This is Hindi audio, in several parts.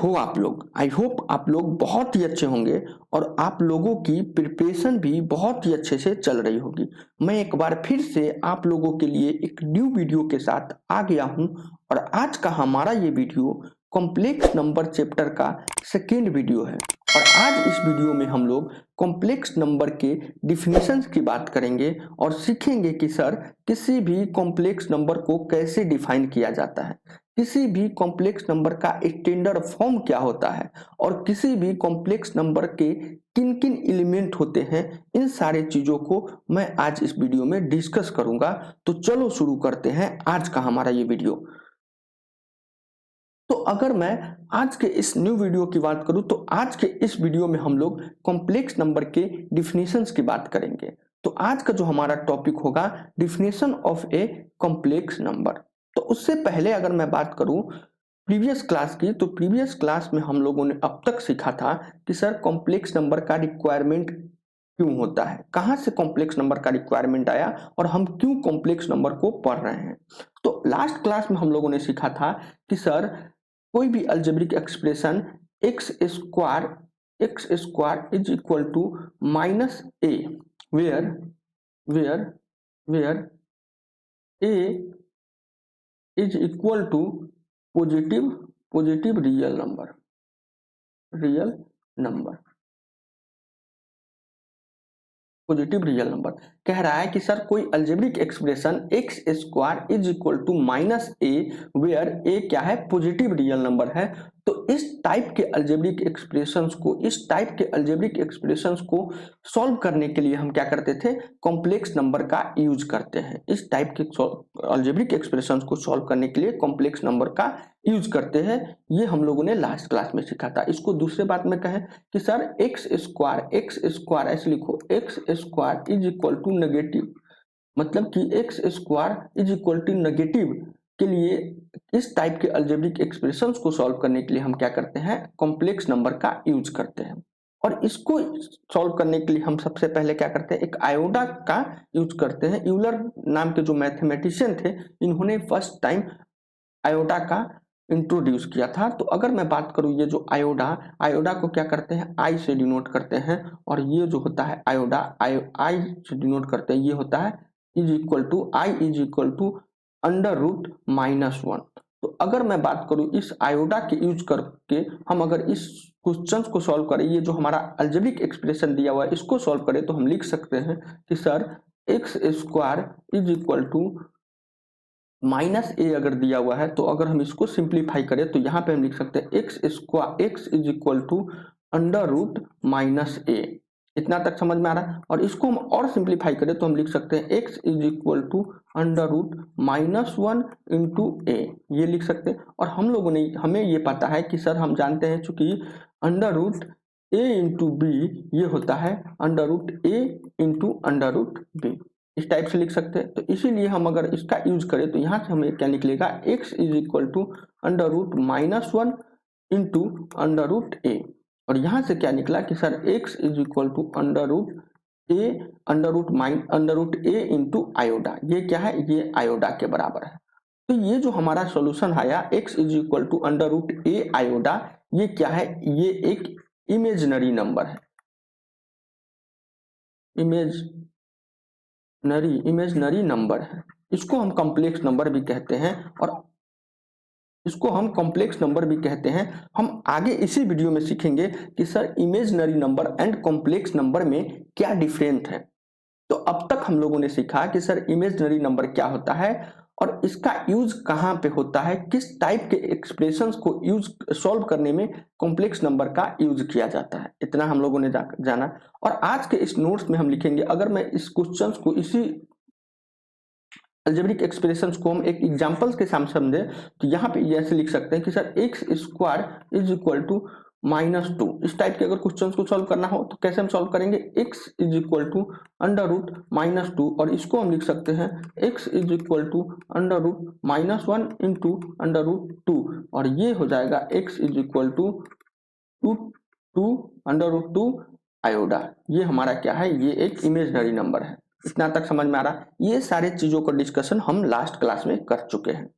आई होप आप लोग बहुत ही अच्छे होंगे और आप लोगों की प्रिपरेशन भी बहुत ही अच्छे से चल रही होगी। मैं एक बार फिर से आप लोगों के लिए एक न्यू वीडियो के साथ आ गया हूं और आज का हमारा ये वीडियो कॉम्प्लेक्स नंबर चैप्टर का सेकेंड वीडियो है। और आज इस वीडियो में हम लोग कॉम्प्लेक्स नंबर के डिफिनीशंस की बात करेंगे और सीखेंगे कि सर किसी भी कॉम्प्लेक्स नंबर को कैसे डिफाइन किया जाता है, किसी भी कॉम्प्लेक्स नंबर का स्टैंडर्ड फॉर्म क्या होता है और किसी भी कॉम्प्लेक्स नंबर के किन किन एलिमेंट होते हैं, इन सारे चीजों को मैं आज इस वीडियो में डिस्कस करूंगा। तो चलो शुरू करते हैं आज का हमारा ये वीडियो। तो अगर मैं आज के इस न्यू वीडियो की बात करूं तो आज के इस वीडियो में हम लोग कॉम्प्लेक्स नंबर के डिफिनीशंस की बात करेंगे। तो आज का जो हमारा टॉपिक होगा definition of A complex number. तो उससे पहले अगर मैं बात करूं प्रीवियस क्लास की, तो प्रीवियस क्लास में हम लोगों ने अब तक सीखा था कि सर कॉम्प्लेक्स नंबर का रिक्वायरमेंट क्यों होता है, कहां से कॉम्प्लेक्स नंबर का रिक्वायरमेंट आया और हम क्यों कॉम्प्लेक्स नंबर को पढ़ रहे हैं। तो लास्ट क्लास में हम लोगों ने सीखा था कि सर कोई भी algebraic expression X square is equal to minus A where where where A is equal to positive real number positive real number कह रहा है कि सर कोई algebraic expression X square is equal to minus A where A क्या है, पॉजिटिव रियल नंबर है। तो इस टाइप के अलजेब्रिक एक्सप्रेशंस को सॉल्व करने के लिए हम क्या करते थे, कॉम्प्लेक्स नंबर का यूज करते हैं। इस टाइप के अलजेब्रिक एक्सप्रेशंस को सॉल्व करने के लिए कॉम्प्लेक्स नंबर का यूज करते हैं। ये हम लोगों ने लास्ट क्लास में सीखा था। इसको दूसरे बात में कहें कि सर एक्स स्क्वायर ऐसे लिखो, X square is equal to negative, मतलब कि X square is equal to negative के लिए इस टाइप के अलजेब्रिक एक्सप्रेशंस को सॉल्व करने के लिए हम क्या करते हैं, कॉम्प्लेक्स नंबर का यूज करते हैं। और इसको सॉल्व करने के लिए हम सबसे पहले क्या करते हैं, एक आयोडा का यूज करते हैं। यूलर नाम के जो मैथमेटिशियन थे, इन्होंने फर्स्ट टाइम आयोडा का इंट्रोड्यूस किया था। तो अगर मैं बात करूं ये जो आयोडा को क्या करते हैं, आई से डिनोट करते हैं, और ये जो होता है आयोडा आई से डिनोट करते हैं, ये होता है is equal to i is equal to under root minus one. तो अगर मैं बात करूं इस आयोडा के यूज करके हम अगर इस क्वेश्चन को सॉल्व करें, ये जो हमारा अलजेब्रिक एक्सप्रेशन दिया हुआ है इसको सॉल्व करें, तो हम लिख सकते हैं कि sir x square is equal to minus A अगर दिया हुआ है, तो अगर हम इसको सिंप्लीफाई करें तो यहाँ पे हम लिख सकते हैं X is equal to under root minus A. इतना तक समझ में आ रहा है। और इसको हम और सिंप्लीफाई करें तो हम लिख सकते हैं X is equal to under root minus one into A, ये लिख सकते हैं। और हम लोगों ने हमें ये पता है कि सर हम जानते हैं चूंकि under root A into B ये होता है under root A into under root B, इस टाइप से लिख सकते हैं। तो इसीलिए हम अगर इसका यूज करें तो यहाँ से हमें क्या निकलेगा, x is equal to under root minus one into under root A. और यहाँ से क्या निकला कि sir x is equal to under root A into iota, ये क्या है, ये आयोडा के बराबर है। तो ये जो हमारा सॉल्यूशन आया x is equal to under root A iota, ये क्या है, ये एक इमेजिनरी नंबर है, इमेजनरी नंबर है। इसको हम कॉम्प्लेक्स नंबर भी कहते हैं हम आगे इसी वीडियो में सीखेंगे कि sir imaginary number and complex number में क्या डिफरेंट है। तो अब तक हम लोगों ने सीखा कि सर इमेजनरी नंबर क्या होता है और इसका यूज कहाँ पे होता है, किस टाइप के एक्सप्रेशंस को यूज सॉल्व करने में कॉम्प्लेक्स नंबर का यूज किया जाता है। इतना हम लोगों ने जाना। और आज के इस नोट्स में हम लिखेंगे, अगर मैं इस क्वेश्चंस को, इसी अलजेब्रिक एक्सप्रेशंस को हम एक एग्जांपल्स के सामने समझे, तो यहाँ पे ऐसे लिख सकते हैं कि sir x square is equal to minus two. इस टाइप के अगर क्वेश्चंस को सॉल्व करना हो तो कैसे हम सॉल्व करेंगे, x is equal to under root minus two, और इसको हम लिख सकते हैं x is equal to under root minus one into under root two, और ये हो जाएगा x is equal to two under root two iota. ये हमारा क्या है, ये एक इमेजनरी नंबर है। इतना तक समझ में आ रहा है। ये सारे चीजों का डिस्कशन हम लास्ट क्लास में कर चुके हैं।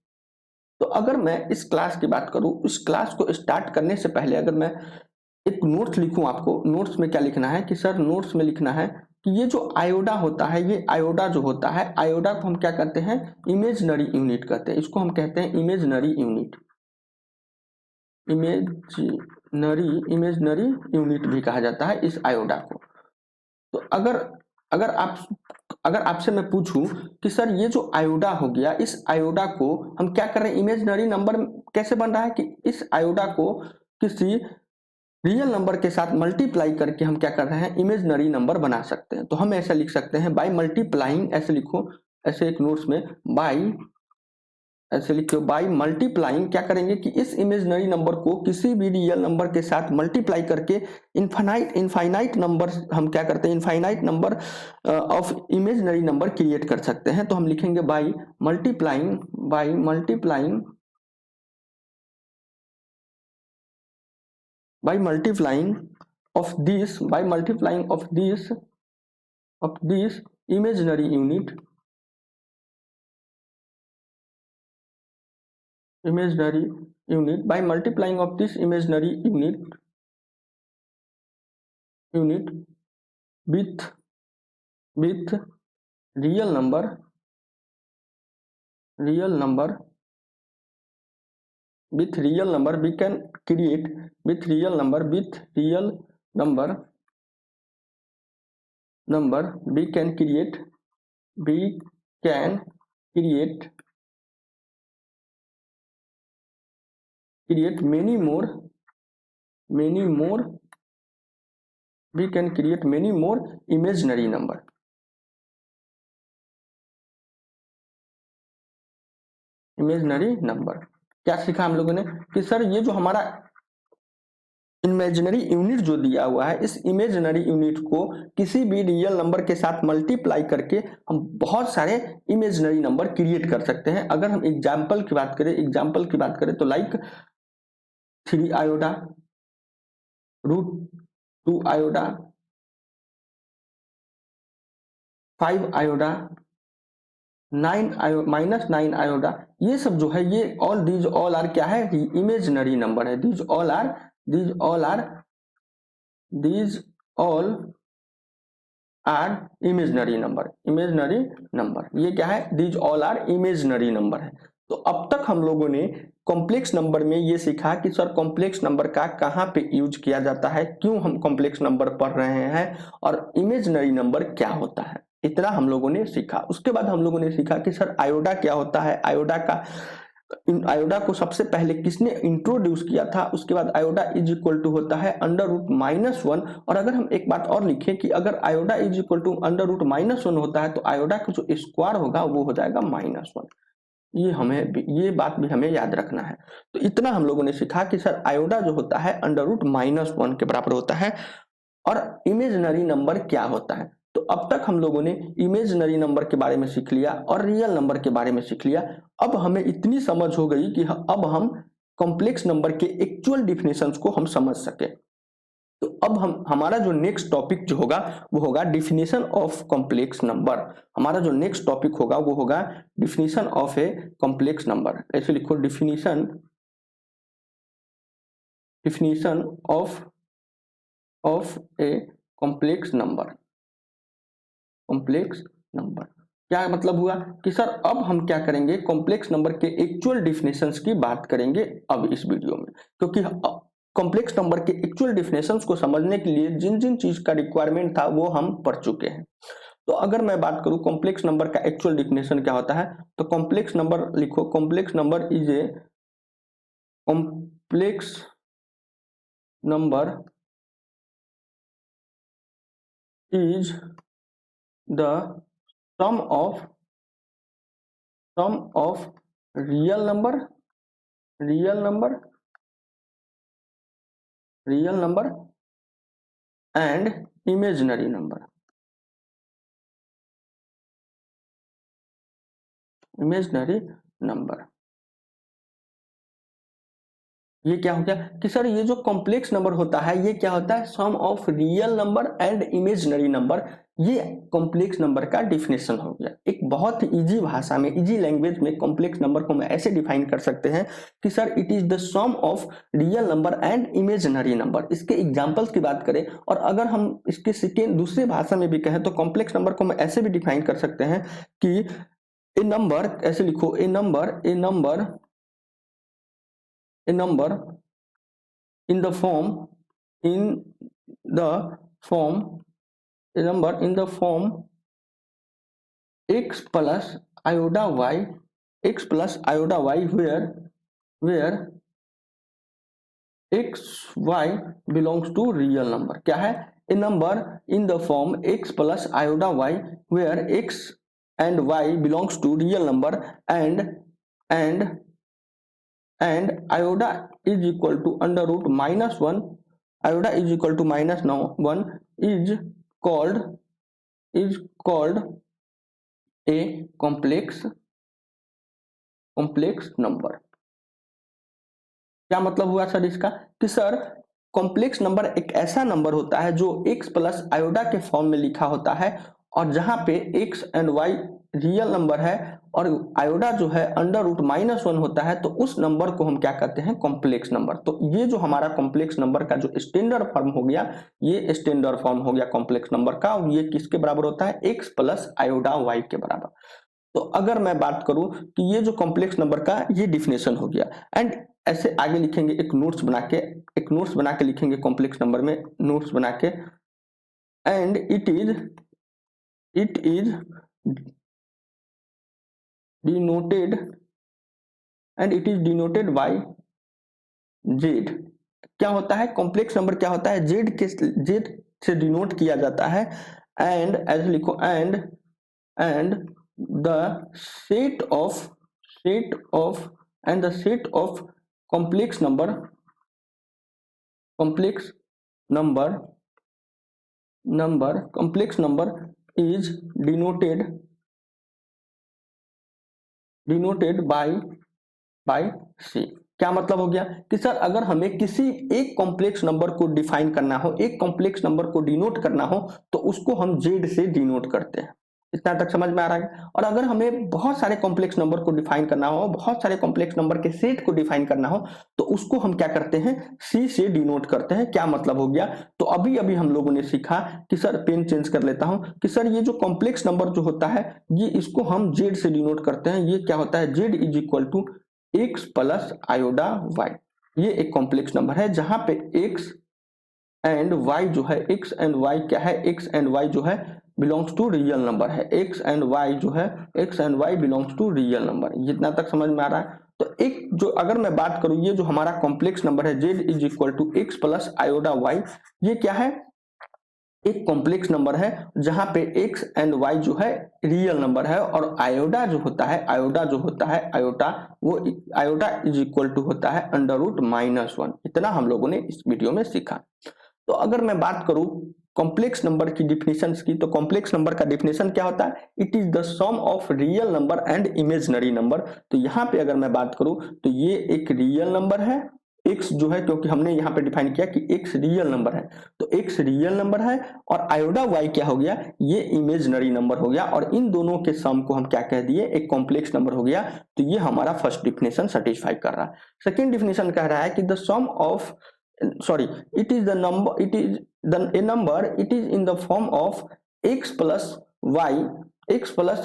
तो अगर मैं इस क्लास की बात करूं, इस क्लास को स्टार्ट करने से पहले अगर मैं एक नोट्स लिखूं, आपको नोट्स में क्या लिखना है कि सर नोट्स में लिखना है कि ये जो आयोडा होता है, ये आयोडा जो होता है, आयोडा को हम क्या कहते हैं, इमेजनरी यूनिट कहते हैं। इसको हम कहते हैं इमेजनरी यूनिट, इमेजनरी यूनिट भी कहा जाता है इस आयोडा को। तो अगर अगर आप अगर आपसे मैं पूछूं कि सर ये जो आयोडा हो गया, इस आयोडा को हम क्या कर रहे हैं, इमेजनरी नंबर कैसे बन रहा है कि इस आयोडा को किसी रियल नंबर के साथ मल्टीप्लाई करके हम क्या कर रहे हैं, इमेजनरी नंबर बना सकते हैं। तो हम ऐसा लिख सकते हैं बाय मल्टीप्लाइंग, ऐसे लिखो, ऐसे एक नोट्स में बाय, ऐसे लिखो बाय मल्टीप्लाइंग, क्या करेंगे कि इस इमेजनरी नंबर को किसी भी रियल नंबर के साथ मल्टीप्लाई करके इनफाइनाइट नंबर हम क्या करते हैं, infinite number of imaginary number create कर सकते हैं। तो हम लिखेंगे by multiplying, by multiplying, by multiplying by multiplying of this imaginary unit, by multiplying of this imaginary unit with real number, we can create with real number we can create many more, we can create many more imaginary number, क्या सीखा हम लोगों ने कि सर ये जो हमारा इमेजिनरी यूनिट जो दिया हुआ है, इस इमेजिनरी यूनिट को किसी भी रियल नंबर के साथ मल्टीप्लाई करके हम बहुत सारे इमेजिनरी नंबर क्रिएट कर सकते हैं। अगर हम एग्जाम्पल की बात करें तो लाइक 3 आयोडा, √2 आयोडा, 5 आयोडा, -9 आयोडा, ये सब जो है, ये दीज ऑल आर क्या है, इमेजिनरी नंबर है। These all are imaginary number, ये क्या है, these all are imaginary number है। तो अब तक हम लोगों ने कॉम्प्लेक्स नंबर में ये सीखा कि सर कॉम्प्लेक्स नंबर का कहाँ पे यूज किया जाता है, क्यों हम कॉम्प्लेक्स नंबर पढ़ रहे हैं, और इमेजिनरी नंबर क्या होता है, इतना हम लोगों ने सीखा। उसके बाद हम लोगों ने सीखा कि सर आयोडा क्या होता है, आयोडा को सबसे पहले किसने इंट्रोड्यूस किया था। उसके बाद आयोडा इज इक्वल टू होता है √-1, और अगर हम एक बात और लिखें कि अगर आयोडा इज इक्वल टू √-1 होता है तो आयोडा का जो स्क्वायर होगा वो हो जाएगा -1। ये बात भी हमें याद रखना है। तो इतना हम लोगों ने सीखा कि सर आयोडा जो होता है √-1 के बराबर होता है, और इमेजिनरी नंबर क्या होता है। तो अब तक हम लोगों ने इमेजिनरी नंबर के बारे में सीख लिया और रियल नंबर के बारे में सीख लिया। अब हमें इतनी समझ हो गई कि अब हम कॉम्प्लेक्स नंबर के एक्चुअल डिफिनेशंस को हम समझ सके। तो अब हमारा जो नेक्स्ट टॉपिक जो होगा वो होगा डिफिनेशन ऑफ कॉम्प्लेक्स नंबर। हमारा जो नेक्स्ट टॉपिक होगा वो होगा definition of A complex number. ऐसे लिखो, definition of A complex number. क्या मतलब हुआ कि सर अब हम क्या करेंगे, कॉम्प्लेक्स नंबर के एक्चुअल डिफिनेशंस की बात करेंगे अब इस वीडियो में, क्योंकि कॉम्प्लेक्स नंबर के एक्चुअल डिफिनेशंस को समझने के लिए जिन जिन चीज का रिक्वायरमेंट था वो हम पढ़ चुके हैं। तो अगर मैं बात करूं कॉम्प्लेक्स नंबर का एक्चुअल डिफिनेशन क्या होता है, तो कॉम्प्लेक्स नंबर लिखो, complex number is a complex number is the sum of real number and imaginary number। ये क्या हो गया कि सर ये जो कॉम्प्लेक्स नंबर होता है ये क्या होता है, sum of real number and imaginary number. ये कॉम्प्लेक्स नंबर का डिफिनेशन हो गया। एक बहुत ही इजी भाषा में, इजी लैंग्वेज में कॉम्प्लेक्स नंबर को हम ऐसे डिफाइन कर सकते हैं कि sir it is the sum of real number and imaginary number. इसके एग्जांपल्स की बात करें और अगर हम इसके सेकेंड दूसरे भाषा में भी कहें तो कॉम्प्लेक्स नंबर को हम ऐसे भी डिफाइन कर सकते हैं कि ए नंबर, ऐसे लिखो, ए number in the form in the form a number in the form x plus iota y where x y belongs to real number। क्या है? a number in the form x plus iota y where x and y belongs to real number and iota is equal to under root minus 1, iota is equal to minus 1 is called a complex number। क्या मतलब हुआ सर इसका? कि सर कॉम्प्लेक्स नंबर एक ऐसा नंबर होता है जो x प्लस आयोडा के फॉर्म में लिखा होता है और जहां पे x and y real number है और आयोडा जो है अंडर रूट माइनस 1 होता है, तो उस नंबर को हम क्या कहते हैं? Complex number. तो ये जो हमारा कॉम्प्लेक्स नंबर का जो स्टैंडर्ड फॉर्म हो गया, ये स्टैंडर्ड फॉर्म हो गया कॉम्प्लेक्स नंबर का, और ये किसके बराबर होता है? x प्लस आयोडा y के बराबर। तो अगर मैं बात करूं कि ये जो कॉम्प्लेक्स नंबर का ये डिफिनेशन हो गया, एंड ऐसे आगे लिखेंगे एक नोट्स बना के लिखेंगे कॉम्प्लेक्स नंबर में, नोट्स बना के, and it is denoted bye Z. क्या होता है कॉम्प्लेक्स नंबर? क्या होता है? जेड से डिनोट किया जाता है, एंड ऐसे लिखो, and the set of complex number is denoted by C। क्या मतलब हो गया कि सर अगर हमें किसी एक कॉम्प्लेक्स नंबर को डिफाइन करना हो, एक कॉम्प्लेक्स नंबर को डिनोट करना हो, तो उसको हम जेड से डिनोट करते हैं। इतना तक समझ में आ रहा है? और अगर हमें बहुत सारे कॉम्प्लेक्स नंबर को डिफाइन करना हो, बहुत सारे कॉम्प्लेक्स नंबर के सेट को डिफाइन करना हो, तो उसको हम क्या करते हैं? सी से डिनोट करते हैं। क्या मतलब हो गया? तो अभी अभी हम लोगों ने सीखा कि सर, पेन चेंज कर लेता हूं, कि सर ये जो कॉम्प्लेक्स नंबर जो होता है ये इसको हम जेड से डिनोट करते हैं। ये क्या होता है? Z is equal to X plus iota Y. ये एक कॉम्प्लेक्स नंबर है जहां पे एक्स एंड वाई जो है, एक्स एंड वाई क्या है? एक्स एंड वाई जो है बिलोंग्स टू रियल नंबर है। एक्स एंड वाई जो है, x and y belongs to real number. जितना तक समझ में आ रहा है? तो एक जो अगर मैं बात करूं, ये जो हमारा कॉम्प्लेक्स नंबर है Z is equal to X plus iota Y, ये क्या है? एक कॉम्प्लेक्स नंबर है जहां पे एक्स एंड वाई जो है रियल नंबर है, और आयोडा जो होता है, वो आयोडा इज इक्वल टू होता है अंडर रूट माइनस 1। इतना हम लोगों ने इस वीडियो में सीखा। तो अगर मैं बात करूं कॉम्प्लेक्स नंबर की डिफिनेशंस की, तो कॉम्प्लेक्स नंबर का डिफिनेशन क्या होता है? It is the sum of real number and imaginary number. तो यहाँ पे अगर मैं बात करूं तो ये एक रियल नंबर है, x जो है, क्योंकि हमने यहाँ पे डिफाइन किया कि x रियल नंबर है, तो x रियल नंबर है, और आयोडा y क्या हो गया? ये इमेजिनरी नंबर हो गया, और इन दोनों के सम को हम क्या कह दिए? एक कॉम्प्लेक्स नंबर हो गया। तो ये हमारा फर्स्ट डिफिनेशन सेटिस्फाई कर रहा है। सेकेंड डिफिनेशन कह रहा है कि the sum of it is the number, it is a number, it is in the form of x plus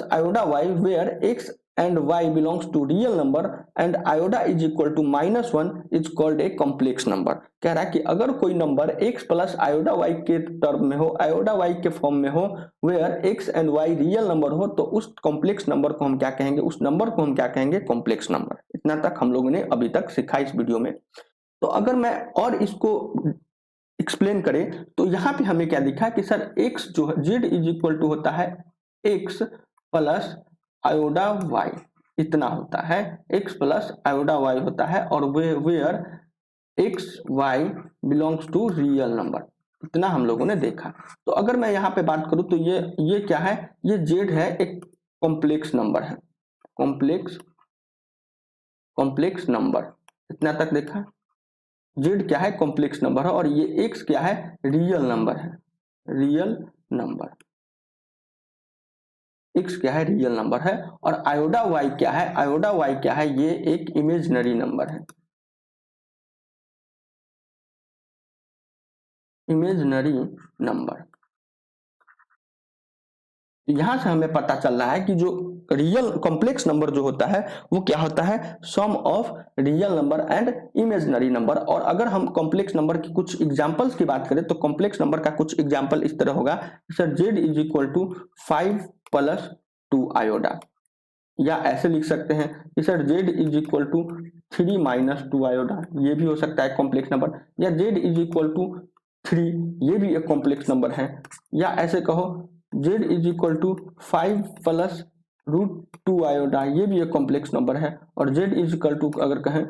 iota y where x and y belongs to real number and iota is equal to minus 1 is called a complex number। कह रहा है कि अगर कोई number x plus iota y के टर्म में हो, आयोडा y के फॉर्म में हो, where x and y real number हो, तो उस कॉम्प्लेक्स नंबर को हम क्या कहेंगे? उस नंबर को हम क्या कहेंगे? Complex number. इतना तक हम लोगों ने अभी तक सीखा इस वीडियो में। तो अगर मैं और इसको एक्सप्लेन करें तो यहाँ पे हमें क्या दिखा कि सर x जो है z इज इक्वल टू होता है x प्लस आयोडा y। इतना होता है, x प्लस आयोडा y होता है, और where x y belongs to real number. इतना हम लोगों ने देखा। तो अगर मैं यहाँ पे बात करूं तो ये क्या है? ये z है, एक कॉम्प्लेक्स नंबर है, कॉम्प्लेक्स नंबर। इतना तक देखा। z क्या है? कॉम्प्लेक्स नंबर है, और ये x क्या है? रियल नंबर है, रियल नंबर। x क्या है, रियल नंबर है। और आयोडा y क्या है, आयोडा y क्या है, ये एक इमेजिनरी नंबर है, इमेजिनरी नंबर। यहां से हमें पता चल रहा है कि जो रियल कॉम्प्लेक्स नंबर जो होता है वो क्या होता है, sum of real number and imaginary number. और अगर हम कॉम्प्लेक्स नंबर की कुछ एग्जांपल्स की बात करें तो कॉम्प्लेक्स नंबर का कुछ एग्जांपल इस तरह होगा, sir z is equal to 5 plus 2 iota, या ऐसे लिख सकते हैं कि sir z is equal to 3 minus 2 iota, ये भी हो सकता है कॉम्प्लेक्स नंबर। या z इज इक्वल टू 3, ये भी एक कॉम्प्लेक्स नंबर है। या ऐसे कहो z is equal to 5 plus root 2 iota, ये भी एक कॉम्प्लेक्स नंबर है। और z इज इक्वल टू अगर कहें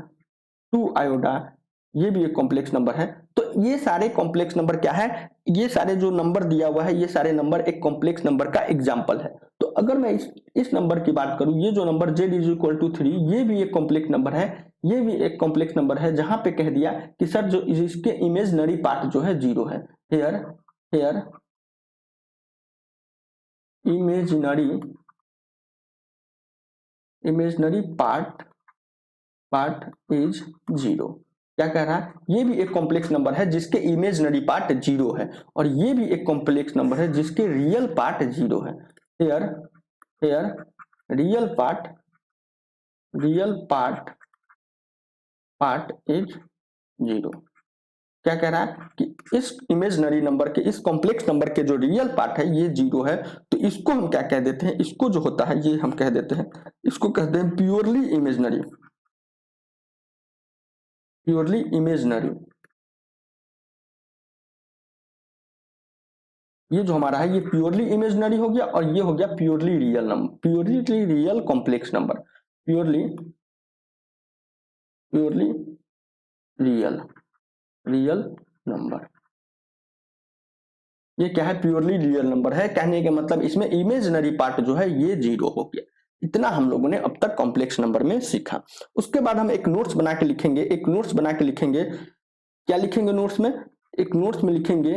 2 आयोडा, ये भी एक कॉम्प्लेक्स नंबर है। तो ये सारे कॉम्प्लेक्स नंबर क्या है, ये सारे जो नंबर दिया हुआ है ये सारे नंबर एक कॉम्प्लेक्स नंबर का एग्जाम्पल है। तो अगर मैं इस नंबर की बात करूं, ये जो number z is equal to 3, ये भी एक कॉम्प्लेक्स नंबर है, ये भी एक कॉम्प्लेक्स नंबर है, जहां पे कह दिया कि सर जो इसके इमेजिनरी पार्ट जो है 0 है। Here imaginary part is 0। क्या कह रहा है, ये भी एक कॉम्प्लेक्स नंबर है जिसके इमेजिनरी पार्ट 0 है, और ये भी एक कॉम्प्लेक्स नंबर है जिसके रियल पार्ट 0 है। Here real part is 0। क्या कह रहा है कि इस इमेजिनरी नंबर के, इस कॉम्प्लेक्स नंबर के जो रियल पार्ट है ये 0 है। तो इसको हम क्या कह देते हैं, इसको जो होता है ये हम कह देते हैं, इसको कहते हैं प्योरली इमेजिनरी। ये जो हमारा है ये प्योरली इमेजिनरी हो गया, और ये हो गया purely real number, purely real complex number, purely real number. ये क्या है, प्योरली रियल नंबर है। कहने के मतलब इसमें इमेजिनरी पार्ट जो है ये 0 हो गया। इतना हम लोगों ने अब तक कॉम्प्लेक्स नंबर में सीखा। उसके बाद हम एक नोट्स बना के लिखेंगे, क्या लिखेंगे नोट्स में, एक नोट्स में लिखेंगे,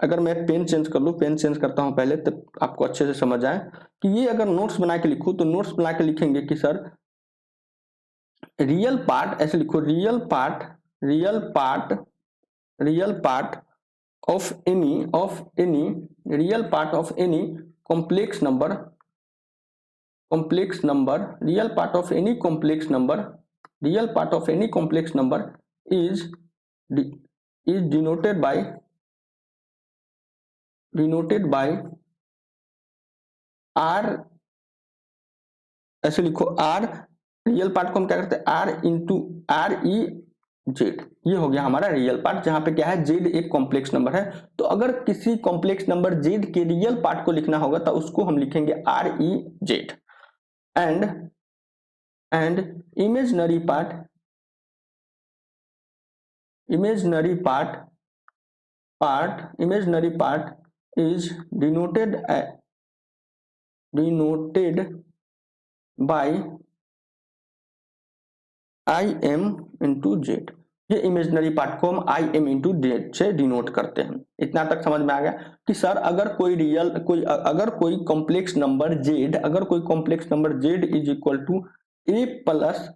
अगर मैं पेन चेंज कर लूँ, पेन चेंज करता हूं पहले तब आपको अच्छे से समझ आए कि ये अगर नोट्स बना के लिखूं तो नोट्स बना के लिखेंगे कि सर रियल पार्ट, ऐसे लिखो, real part of any complex number, real part of any complex number is denoted by R, ऐसे लिखो आर, रियल पार्ट को हम क्या करते हैं, R into R E Z, ये हो गया हमारा रियल पार्ट, जहां पे क्या है जेड एक कॉम्प्लेक्स नंबर है। तो अगर किसी कॉम्प्लेक्स नंबर जेड के रियल पार्ट को लिखना होगा तो उसको हम लिखेंगे R E Z. And imaginary part is denoted by im into z। ये इमेजिनरी पार्ट को हम im into z से डिनोट करते हैं। इतना तक समझ में आ गया कि सर अगर कोई complex number z is equal to a plus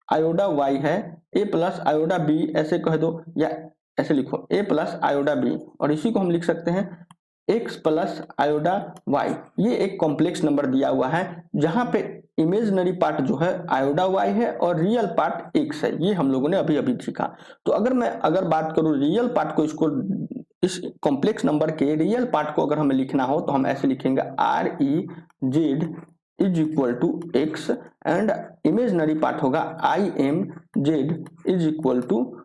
iota y है, a प्लस आयोडा b ऐसे कह दो, या ऐसे लिखो a प्लस आयोडा b, और इसी को हम लिख सकते हैं x प्लस आयोडा y। ये एक कॉम्प्लेक्स नंबर दिया हुआ है जहां पे इमेजिनरी पार्ट जो है आयोडा y है और रियल पार्ट x है। ये हम लोगों ने अभी सीखा। तो अगर बात करूं रियल पार्ट को, इसको इस कॉम्प्लेक्स नंबर के रियल पार्ट को अगर हमें लिखना हो तो हम ऐसे लिखेंगे R E Z is equal to X, and imaginary part होगा I M Z is equal to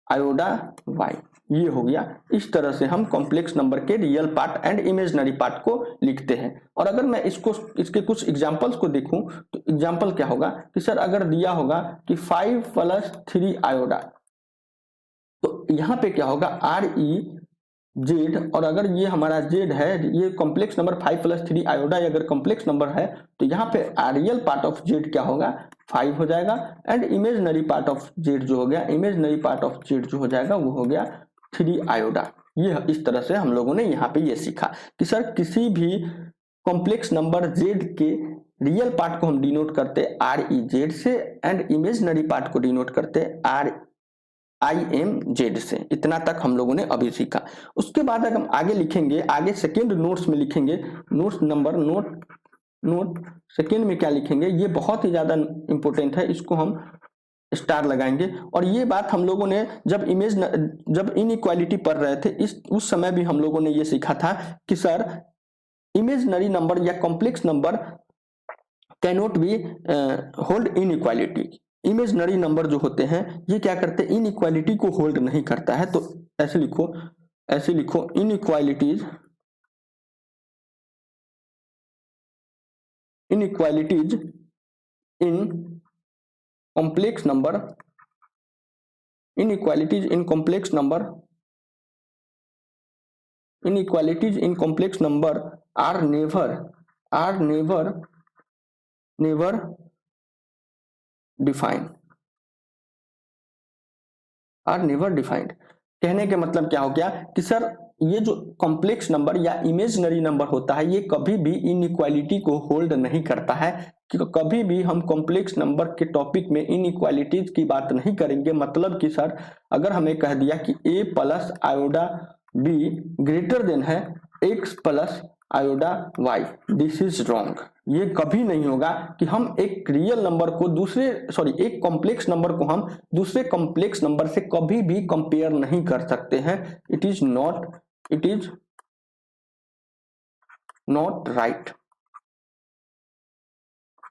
iota Y. ये हो गया। इस तरह से हम कॉम्प्लेक्स नंबर के real part and imaginary part को लिखते हैं। और अगर मैं इसके कुछ एग्जांपल्स को देखूं तो एग्जांपल क्या होगा कि सर अगर दिया होगा कि 5 प्लस 3 आयोडा, तो यहाँ पे क्या होगा आर ई जेड, और अगर ये हमारा जेड है, ये कॉम्प्लेक्स नंबर 5 प्लस 3 आयोडा अगर कॉम्प्लेक्स नंबर है तो यहाँ पे रियल पार्ट ऑफ जेड क्या होगा 5 हो जाएगा, and imaginary part of Z जो हो गया, जो हो जाएगा वो हो गया 3 आयोडा। ये इस तरह से हम लोगों ने यहाँ पे ये सीखा कि सर किसी भी कॉम्प्लेक्स नंबर जेड के रियल पार्ट को हम डिनोट करते आर ई जेड से एंड इमेजनरी पार्ट को डिनोट करते आर आई एम जेड से। इतना तक हम लोगों ने अभी सीखा। उसके बाद अगर हम आगे लिखेंगे, आगे सेकेंड नोट्स में लिखेंगे, नोट सेकेंड में क्या लिखेंगे, ये बहुत ही ज्यादा इंपॉर्टेंट है, इसको हम स्टार लगाएंगे। और ये बात हम लोगों ने जब इनइक्वालिटी पढ़ रहे थे उस समय भी हम लोगों ने ये सीखा था कि सर इमेजनरी नंबर या complex number cannot be hold inequality. Imaginary number जो होते हैं ये क्या करते हैं, इनइक्वालिटी को होल्ड नहीं करता है। तो ऐसे लिखो inequalities in complex number, inequalities in complex number are never defined. कहने के मतलब क्या हो गया कि सर ये जो कॉम्प्लेक्स नंबर या इमेजनरी नंबर होता है ये कभी भी इनइक्वालिटी को होल्ड नहीं करता है, कि कभी भी हम कॉम्प्लेक्स नंबर के टॉपिक में इनइक्वालिटीज की बात नहीं करेंगे। मतलब कि सर अगर हमें कह दिया कि a plus iota b greater than है x plus iota y, this is wrong. ये कभी नहीं होगा कि हम एक रियल नंबर को एक कॉम्प्लेक्स नंबर को हम दूसरे कॉम्प्लेक्स नंबर से कभी भी कंपेयर नहीं कर सकते हैं। इट इज नॉट राइट,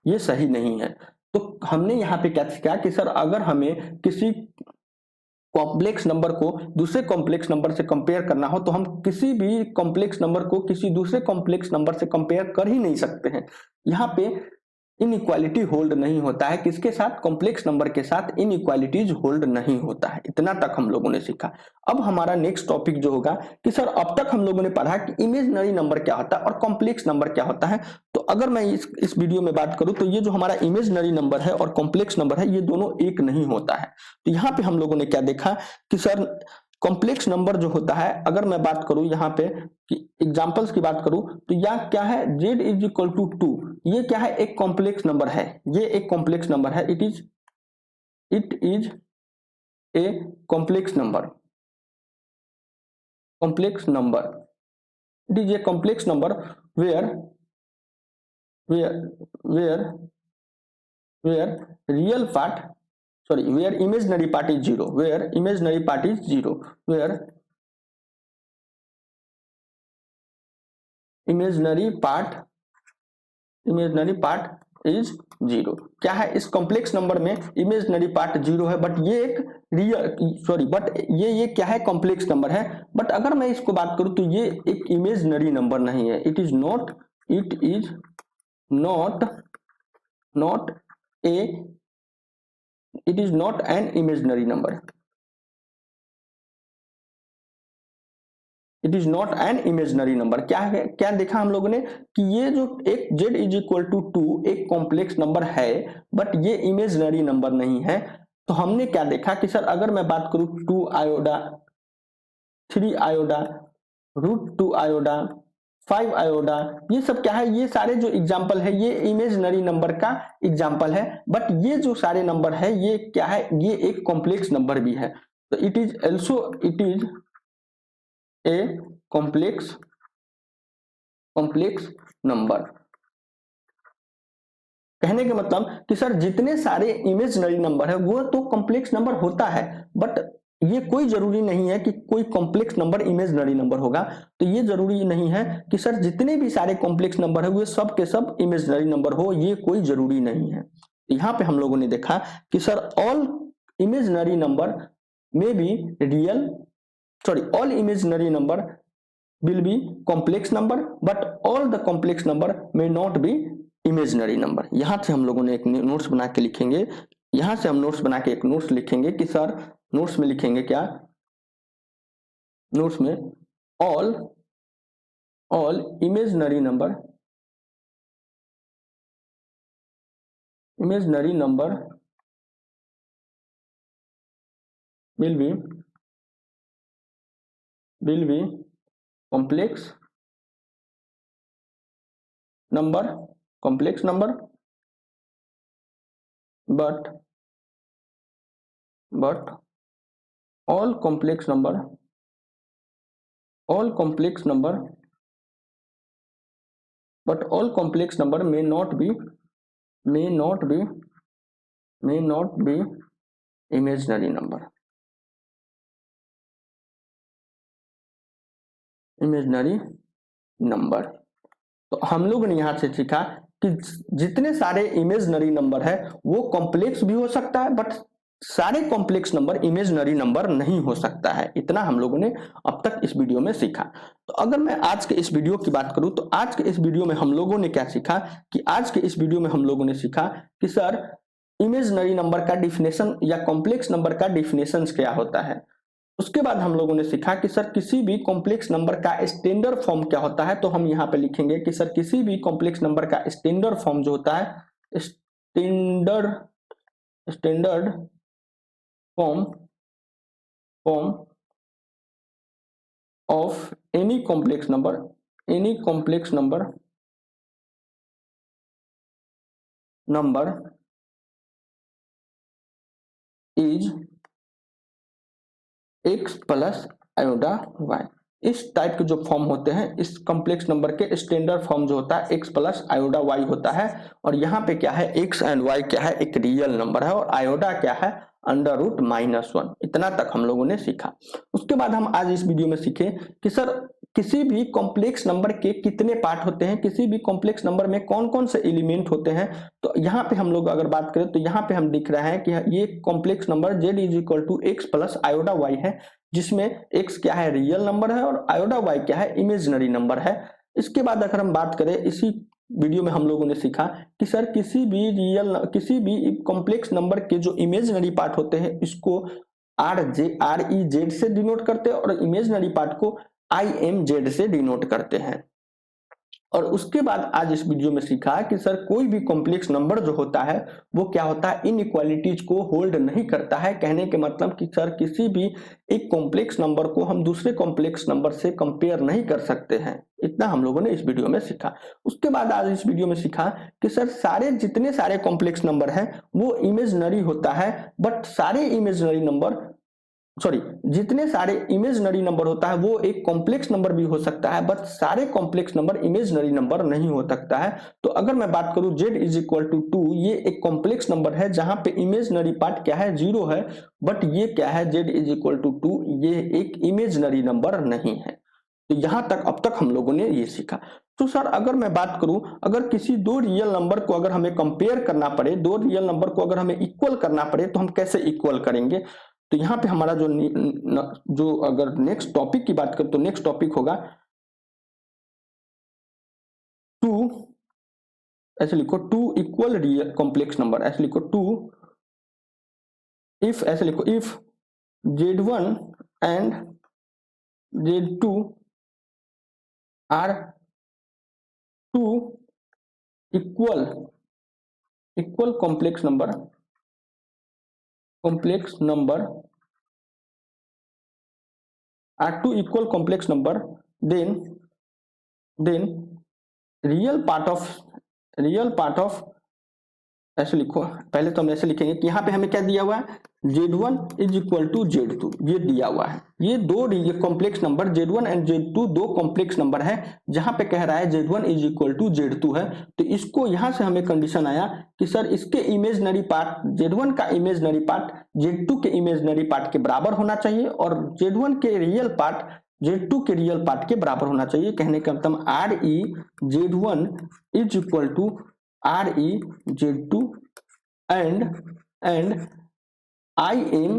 ये सही नहीं है। तो हमने यहाँ पे क्या सीखा कि सर अगर हमें किसी कॉम्प्लेक्स नंबर को दूसरे कॉम्प्लेक्स नंबर से कंपेयर करना हो तो हम किसी भी कॉम्प्लेक्स नंबर को किसी दूसरे कॉम्प्लेक्स नंबर से कंपेयर कर ही नहीं सकते हैं। यहाँ पे इनइक्वालिटी होल्ड नहीं होता है, किसके साथ, कॉम्प्लेक्स नंबर के साथ इनइक्वालिटीज होल्ड नहीं होता है। इतना तक हम लोगों ने सीखा। अब हमारा नेक्स्ट टॉपिक जो होगा कि सर अब तक हम लोगों ने पढ़ा कि इमेजनरी नंबर क्या होता है और कॉम्प्लेक्स नंबर क्या होता है। तो अगर मैं इस वीडियो में बात करूं तो ये जो हमारा इमेजनरी नंबर है और कॉम्प्लेक्स नंबर है ये दोनों एक नहीं होता है। तो यहाँ पे हम लोगों ने क्या देखा कि सर कॉम्प्लेक्स नंबर जो होता है, अगर मैं बात करूं यहाँ पे कि एग्जांपल्स की बात करूं तो यह क्या है, z इज इक्वल टू 2, ये क्या है, एक कॉम्प्लेक्स नंबर है, ये एक कॉम्प्लेक्स नंबर है। It is a complex number, it is a complex number where real part where imaginary part is 0, where imaginary part is 0, where imaginary part is 0। क्या है, इस कॉम्प्लेक्स नंबर में इमेजनरी पार्ट 0 है, बट ये एक बट ये क्या है, कॉम्प्लेक्स नंबर है। बट अगर मैं इसको बात करूं तो ये एक इमेजनरी नंबर नहीं है। It is not an imaginary number, it is not an imaginary number. क्या है, क्या देखा हम लोगों ने कि ये जो एक z इज इक्वल टू 2 एक कॉम्प्लेक्स नंबर है बट ये इमेजनरी नंबर नहीं है। तो हमने क्या देखा कि सर अगर मैं बात करूं 2 आयोडा, 3 आयोडा, √2 आयोडा, 5 आयोडा, ये सब क्या है, ये सारे जो एग्जाम्पल है ये इमेजनरी नंबर का एग्जाम्पल है। बट ये जो सारे नंबर है ये क्या है, ये एक कॉम्प्लेक्स नंबर भी है। तो it is a complex number. कहने के मतलब कि सर जितने सारे इमेजनरी नंबर है वो तो कॉम्प्लेक्स नंबर होता है, बट ये कोई जरूरी नहीं है कि कोई कॉम्प्लेक्स नंबर इमेजनरी नंबर होगा। तो ये जरूरी नहीं है कि सर जितने भी सारे कॉम्प्लेक्स नंबर है वो सब के सब इमेजनरी नंबर हो, ये कोई जरूरी नहीं है। यहाँ पे हम लोगों ने देखा कि सर ऑल इमेजनरी नंबर में be real, all imaginary number will be complex number but all the complex number may not be imaginary number। यहां से हम लोगों ने एक नोट्स बना के लिखेंगे, यहां से हम नोट्स बना के एक नोट्स लिखेंगे कि सर नोट्स में लिखेंगे क्या, नोट्स में all imaginary number will be complex number, complex number, but all complex number may not be imaginary number. तो हम लोग ने यहां से सीखा कि जितने सारे इमेजनरी नंबर है वो कॉम्प्लेक्स भी हो सकता है, बट सारे कॉम्प्लेक्स नंबर इमेजनरी नंबर नहीं हो सकता है। इतना हम लोगों ने अब तक इस वीडियो में सीखा। तो अगर मैं आज के इस वीडियो की बात करूं तो आज के इस वीडियो में हम लोगों ने क्या सीखा कि आज के इस वीडियो में हम लोगों ने सीखा कि सर इमेजनरी नंबर का डिफिनेशन या कॉम्प्लेक्स नंबर का डिफिनेशन क्या होता है। उसके बाद हम लोगों ने सीखा कि सर किसी भी कॉम्प्लेक्स नंबर का स्टैंडर्ड फॉर्म क्या होता है। तो हम यहाँ पे लिखेंगे कि सर किसी भी कॉम्प्लेक्स नंबर का स्टैंडर्ड फॉर्म जो होता है, standard form of any complex number is x plus iota y। इस टाइप के जो फॉर्म होते हैं इस कॉम्प्लेक्स नंबर के स्टैंडर्ड फॉर्म जो होता है x प्लस आयोडा y होता है। और यहाँ पे क्या है, x एंड y क्या है, एक रियल नंबर है और आयोडा क्या है, √-1। इतना तक हम लोगों ने सीखा। उसके बाद हम आज इस वीडियो में सीखे कि सर किसी भी कॉम्प्लेक्स नंबर के कितने पार्ट होते हैं, किसी भी कॉम्प्लेक्स नंबर में कौन कौन से एलिमेंट होते हैं। तो यहाँ पे हम लोग अगर बात करें तो यहाँ पे हम दिख रहा है कि ये complex number z = x plus iota y है, जिसमें x क्या है, रियल नंबर है और आयोडा y क्या है, इमेजिनरी नंबर है। इसके बाद अगर हम बात करें, इसी वीडियो में हम लोगों ने सीखा कि सर किसी भी कॉम्प्लेक्स नंबर के जो इमेजिनरी पार्ट होते हैं इसको REZ से डिनोट करते हैं और इमेजिनरी पार्ट को IMZ से डिनोट करते हैं। और उसके बाद आज इस वीडियो में सीखा कि सर कोई भी कॉम्प्लेक्स नंबर जो होता है वो क्या होता है, इनइक्वालिटीज को होल्ड नहीं करता है। कहने के मतलब कि सर किसी भी एक कॉम्प्लेक्स नंबर को हम दूसरे कॉम्प्लेक्स नंबर से कंपेयर नहीं कर सकते हैं। इतना हम लोगों ने इस वीडियो में सीखा। उसके बाद आज इस वीडियो में सीखा कि सर जितने सारे कॉम्प्लेक्स नंबर हैं वो इमेजिनरी होता है, बट सारे इमेजिनरी नंबर जितने सारे इमेजिनरी नंबर होता है वो एक कॉम्प्लेक्स नंबर भी हो सकता है, बट सारे कॉम्प्लेक्स नंबर इमेजिनरी नंबर नहीं हो सकता है। तो अगर मैं बात करूं z = 2, ये एक कॉम्प्लेक्स नंबर है जहां पे इमेजिनरी पार्ट क्या है, 0 है, बट ये क्या है, z = 2, ये एक इमेजिनरी नंबर नहीं है। तो यहां तक अब तक हम लोगों ने ये सीखा। तो सर अगर मैं बात करूं, अगर किसी दो रियल नंबर को अगर हमें कंपेयर करना पड़े, दो रियल नंबर को अगर हमें इक्वल करना पड़े तो हम कैसे इक्वल करेंगे। तो यहाँ पे हमारा जो अगर नेक्स्ट टॉपिक की बात करें तो नेक्स्ट टॉपिक होगा 2, ऐसे लिखो 2 इक्वल रियल कॉम्प्लेक्स नंबर, ऐसे लिखो 2 इफ, ऐसे लिखो if Z1 and Z2 are 2 equal complex number are two equal complex number, then real part of ऐसे लिखो, पहले तो हम ऐसे लिखेंगे कि यहाँ पे हमें क्या दिया हुआ है, Z1 = Z2, ये दिया हुआ है। ये दो complex number Z1 and Z2 दो कॉम्प्लेक्स नंबर है, जहां पे कह रहा है Z1 = Z2 है। तो इसको यहां से हमें कंडीशन आया कि सर इसके इमेजिनरी पार्ट, Z1 का इमेजिनरी पार्ट Z2 के इमेजिनरी पार्ट के बराबर होना चाहिए और Z1 के रियल पार्ट Z2 के रियल पार्ट के बराबर होना चाहिए। कहने का मतलब REZ1 = REZ2 and IM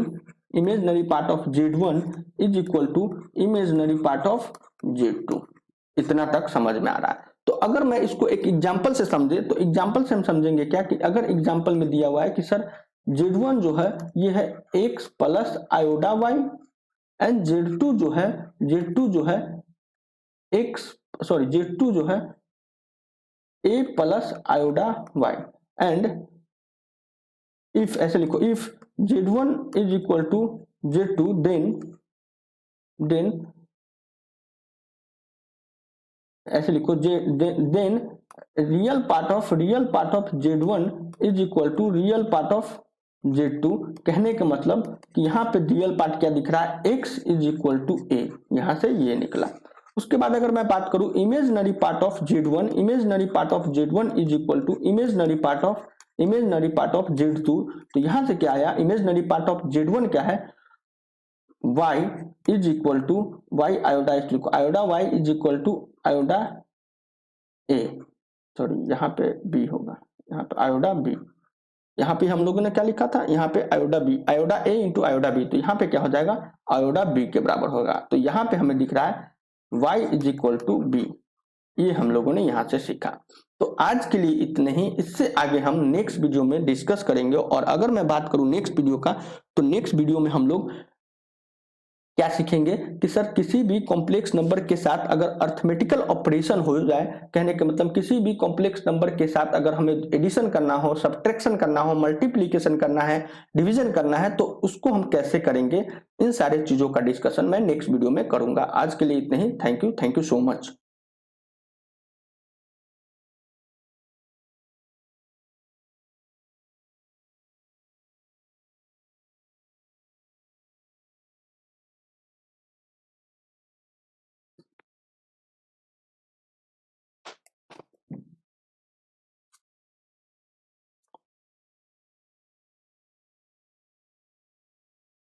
imaginary part of Z1 = imaginary part of Z2। इतना तक समझ में आ रहा है। तो अगर मैं इसको एक एग्जांपल से समझे तो एग्जांपल से हम समझेंगे क्या कि अगर एग्जांपल में दिया हुआ है कि सर Z1 जो है ये है x plus iota y and Z2 जो है Z2 जो है a plus iota y and if, ऐसे लिखो इफ Z1 = Z2 देन ऐसे लिखो then real part of Z1 is equal to real part of Z2। कहने का मतलब कि यहाँ पे रियल पार्ट क्या दिख रहा है, x is equal to a, यहाँ से ये निकला। उसके बाद अगर मैं बात करूं imaginary part of Z1, imaginary part of Z1 is equal to imaginary part of Z2, तो यहां से क्या आया, इमेजनरी पार्ट ऑफ Z1 क्या है, y is equal to y iota, लिखो iota y is equal to iota a, sorry यहाँ पे b होगा, यहाँ पे आयोडा b, यहाँ पे हम लोगों ने क्या लिखा था, यहाँ पे आयोडा बी, आयोडा ए इंटू आयोडा बी, तो यहाँ पे क्या हो जाएगा, आयोडा बी के बराबर होगा। तो यहाँ पे हमें दिख रहा है y is equal to B, ये हम लोगों ने यहाँ से सीखा। तो आज के लिए इतने ही, इससे आगे हम नेक्स्ट वीडियो में डिस्कस करेंगे। और अगर मैं बात करूँ नेक्स्ट वीडियो का, तो नेक्स्ट वीडियो में हम लोग क्या सीखेंगे कि सर किसी भी कॉम्प्लेक्स नंबर के साथ अगर अर्थमेटिकल ऑपरेशन हो जाए, कहने का मतलब किसी भी कॉम्प्लेक्स नंबर के साथ अगर हमें एडिशन करना हो, सब्ट्रैक्शन करना हो, मल्टीप्लिकेशन करना है, डिवीजन करना है, तो उसको हम कैसे करेंगे, इन सारे चीजों का डिस्कशन मैं नेक्स्ट वीडियो में करूंगा। आज के लिए इतने ही, थैंक यू सो मच।